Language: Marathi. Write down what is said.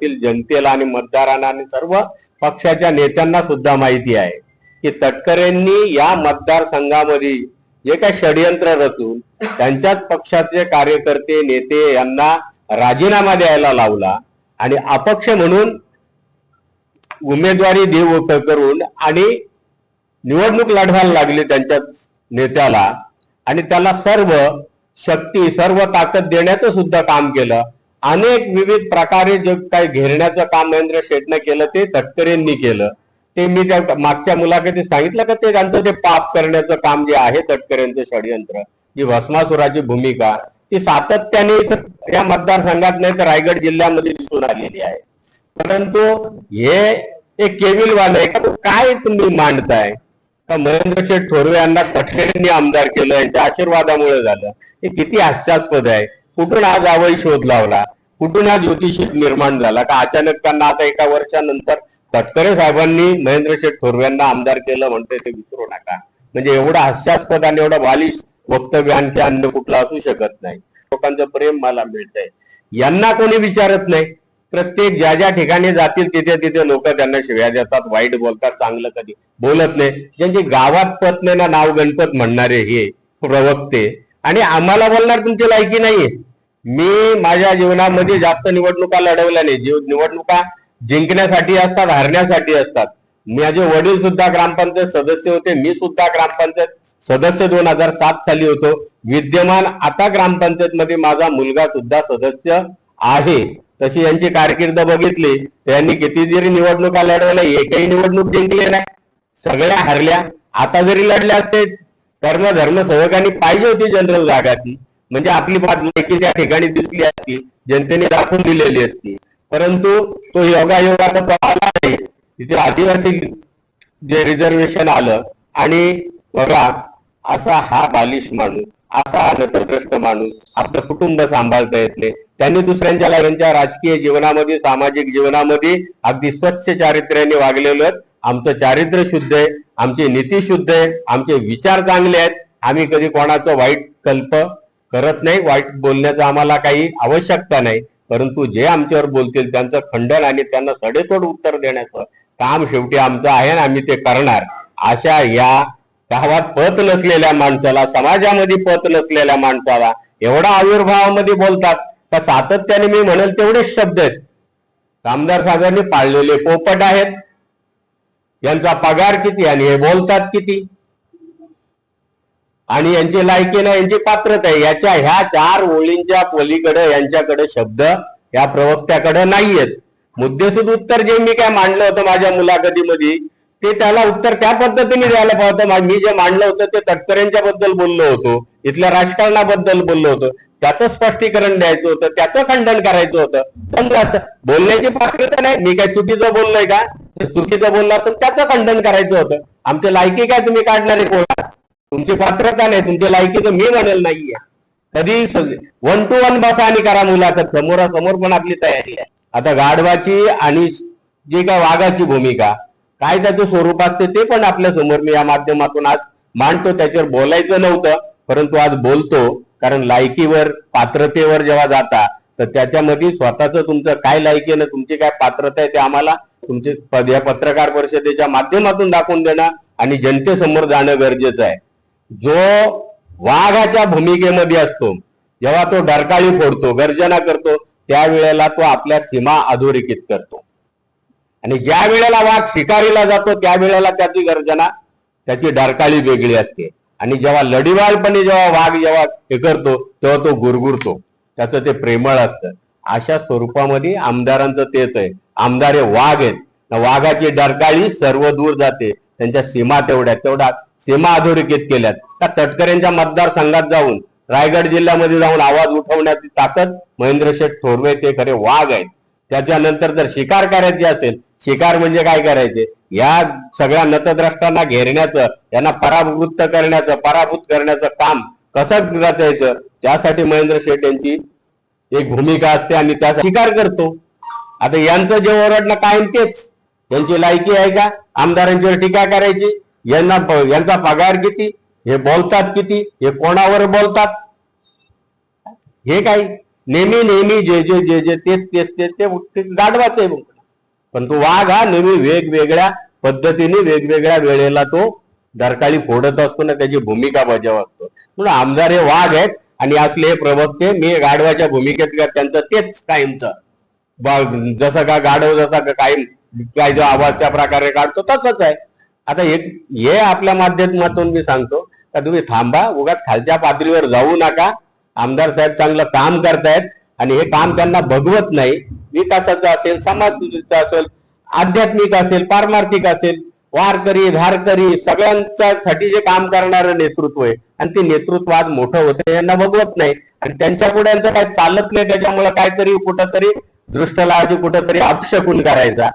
जनतेला आणि मतदारांना आणि सर्व पक्षाच्या नेत्यांना सुद्धा माहिती आहे की तटकरेंनी या मतदारसंघामध्ये जे काय षडयंत्र रचून त्यांच्याच पक्षाचे कार्यकर्ते नेते यांना राजीनामा द्यायला लावला आणि अपक्ष म्हणून उमेदवारी देऊ करून आणि निवडणूक लढवायला लागली त्यांच्या नेत्याला आणि त्याला सर्व शक्ती सर्व ताकद देण्याचं सुद्धा काम केलं। अनेक विविध प्रकारे जे काही घेरण्याचं काम महेंद्र शेठने केलं ते तटकरेंनी केलं। ते मी त्या मागच्या मुलाखतीत सांगितलं का ते त्यांचं ते पाप करण्याचं काम जे आहे तटकरेंचं षडयंत्र, जी भस्मासुराची भूमिका ती सातत्याने या मतदारसंघात नाही तर रायगड जिल्ह्यामध्ये दिसून आलेली आहे। परंतु हे एक केविलवाद आहे का, काय तुम्ही मांडताय का महेंद्र शेठ थोरवे यांना तटकरेंनी आमदार केलं यांच्या आशीर्वादामुळे झालं, हे किती हास्यास्पद आहे। कुठून आज आवई शोध लावला, कुठून हा ज्योतिषी निर्माण झाला का अचानक त्यांना आता एका वर्षानंतर तटकरे साहेबांनी महेंद्र शेठ थोरवे यांना आमदार केलं म्हणते ते विसरू नका। म्हणजे एवढं हास्यास्पद आणि एवढं बालिश वक्तव्य आणखी अन्य कुठलं असू शकत नाही। लोकांचं प्रेम मला मिळतंय, यांना कोणी विचारत नाही। प्रत्येक ज्या ज्या ठिकाणी जातील तिथे तिथे लोक त्यांना शिव्या देतात, वाईट बोलतात, चांगलं कधी बोलत नाही। ज्यांची गावात पतलेला नाव गणपत म्हणणारे हे प्रवक्ते आणि आम्हाला बोलणार तुमची लायकी नाहीये। मी माझ्या जीवनामध्ये जास्त निवडणुका लढवल्या नाही, निवडणुका जिंकण्यासाठी असतात, हरण्यासाठी असतात। माझे वडील सुद्धा ग्रामपंचायत सदस्य होते, मी सुद्धा ग्रामपंचायत सदस्य 2007 साली होतो विद्यमान। आता ग्रामपंचायत मध्ये माझा मुलगा सुद्धा सदस्य आहे। तशी यांची कारकीर्द बघितली तर यांनी किती जरी निवडणुका लढवल्या एकही निवडणूक जिंकली नाही, सगळ्या हरल्या। आता जरी लढल्या असते धर्म सहकांनी पाहिजे होती जनरल जागा ती, म्हणजे आपली बाजू त्या ठिकाणी दिसली असती, जनतेने दाखवून दिलेली असती। परंतु तो योगायोगाचा पाहला नाही, तिथे आदिवासी जे रिझर्वेशन आलं आणि बघा असा हा बालिश माणूस, असा नतद्रष्ट माणूस आपलं कुटुंब सांभाळता येत नाही। त्यांनी दुसऱ्यांच्या त्यांच्या राजकीय जीवनामध्ये सामाजिक जीवनामध्ये अगदी स्वच्छ चारित्र्याने वागलेलं। आमचं चारित्र्य शुद्ध आहे, आमची नीती शुद्ध आहे, आमचे विचार चांगले आहेत, आम्ही कधी कोणाचं वाईट कल्प करत नाही, वाईट बोलण्याचं आम्हाला काही आवश्यकता नाही। परंतु जे आमच्यावर बोलतील त्यांचं खंडन आणि त्यांना सडेतोड उत्तर देण्याचं काम शेवटी आमचं आहे आणि आम्ही ते करणार। अशा या गावात पत नसलेल्या माणसाला, समाजामध्ये पत नसलेल्या माणसाला एवढा आविर्भावामध्ये बोलतात का सातत्याने मी म्हणेल तेवढेच शब्द आहेत। आमदार साहेबांनी पाळलेले पोपट आहेत, यांचा पगार किती आणि हे बोलतात किती आणि यांची लायकी नाही, यांची पात्रता आहे, याच्या ह्या 4 ओळींच्या पलीकडे यांच्याकडे शब्द या प्रवक्त्याकडे नाहीयेत। मुद्देसूद उत्तर जे मी काय मांडलं होतं माझ्या मुलाखतीमध्ये ते त्याला उत्तर त्या पद्धतीने द्यायला पाहिजे। मी जे मांडलं होतं ते तटकरेंच्या बद्दल बोललो होतो, इथल्या राजकारणाबद्दल बोललो होतो, त्याचं स्पष्टीकरण द्यायचं होतं, त्याचं खंडन करायचं होतं। पण बोलण्याची पात्रता नाही, मी काय चुकीचं बोललोय का, चुकीचं बोललं असेल त्याचं खंडन करायचं होतं। आमची लायकी काय तुम्ही काढणारे कोणा, तुमची पात्रता नाही, तुमची लायकी तर मी म्हणेल नाहीये। कधी 1 to 1 बसा आणि करा मुलाखत, समोरासमोर पण आपली तयारी आहे। आता गाढवाची आणि जी काय वाघाची भूमिका काय त्याचं स्वरूप असते ते पण आपल्या समोर मी या माध्यमातून आज मांडतो। त्याच्यावर बोलायचं नव्हतं परंतु आज बोलतो, कारण लायकीवर पात्रतेवर जेव्हा जाता तर त्याच्यामध्ये स्वतःचं तुमचं काय लायकी आहे, तुमची काय पात्रता आहे ते आम्हाला तुमचे या पत्रकार परिषदेच्या माध्यमातून दाखवून देणं आणि जनतेसमोर जाणं गरजेचं आहे। जो वाघाच्या भूमिकेमध्ये असतो, जेव्हा तो डरकाळी फोडतो, गर्जना करतो, त्यावेळेला तो आपल्या सीमा अधोरेखित करतो आणि ज्या वेळेला वाघ शिकारीला जातो त्यावेळेला त्याची गर्जना, त्याची डरकाळी वेगळी असते आणि जेव्हा लढीवाळपणे जेव्हा वाघ जेव्हा हे करतो तेव्हा तो गुरगुरतो, त्याचं ते प्रेमळ असतं। अशा स्वरूपामध्ये आमदारांचं तेच आहे, आमदार हे वाघ आहेत, वाघाची डरकाळी सर्व दूर जाते, त्यांच्या सीमा तेवढ्या सीमा अधोरेखित केल्यात। त्या तटकरेंच्या मतदारसंघात जाऊन रायगड जिल्ह्यामध्ये जाऊन आवाज उठवण्याची ताकद महेंद्र शेठ थोरवे ते खरे वाघ आहेत। त्याच्यानंतर जर शिकार करायची असेल, शिकार म्हणजे काय करायचे, या सगळ्या नतद्रष्टांना घेरण्याचं, यांना पराभूत करण्याचं काम कसं रचायचं त्यासाठी महेंद्र शेठ यांची एक भूमिका असते आणि त्या शिकार करतो। आता यांचं जे ओरडणं कायम तेच, यांची लायकी आहे का आमदारांच्यावर टीका करायची, यांचा पगार किती, हे बोलतात किती, हे कोणावर बोलतात, हे काय नेहमी नेहमी जे जे जे जे तेच तेच तेच ते गाढवाच आहे. पण तो वाघ हा नेहमी वेगवेगळ्या पद्धतीने वेगवेगळ्या वेळेला तो डरकाळी फोडत असतो ना, त्याची भूमिका बजावत असतो. म्हणून आमदार हे वाघ आहेत आणि असले हे प्रवक्ते मी गाढवाच्या भूमिकेत त्यांचं तेच कायमचं जसं का गाढव जसा का कायम काय जो आवाज त्या प्रकारे काढतो तसंच आहे. आता हे आपल्या माध्यमातून मी सांगतो का तुम्ही थांबा, उगाच खालच्या पातळीवर जाऊ नका. आमदार साहेब चांगलं काम करतायत आणि हे काम त्यांना बघवत नाही. विकासाचं असेल, समाज सुधारणेचं असेल, आध्यात्मिक असेल, पारमार्थिक असेल, वारकरी धारकरी सगळ्यांच्यासाठी जे काम करणारं नेतृत्व आहे आणि ते नेतृत्व आज मोठं होतं यांना बघवत नाही आणि त्यांच्या पुढे यांचं काही चालत नाही. त्याच्यामुळे काहीतरी कुठंतरी दृष्टलाजी कुठंतरी अपशकुन करायचा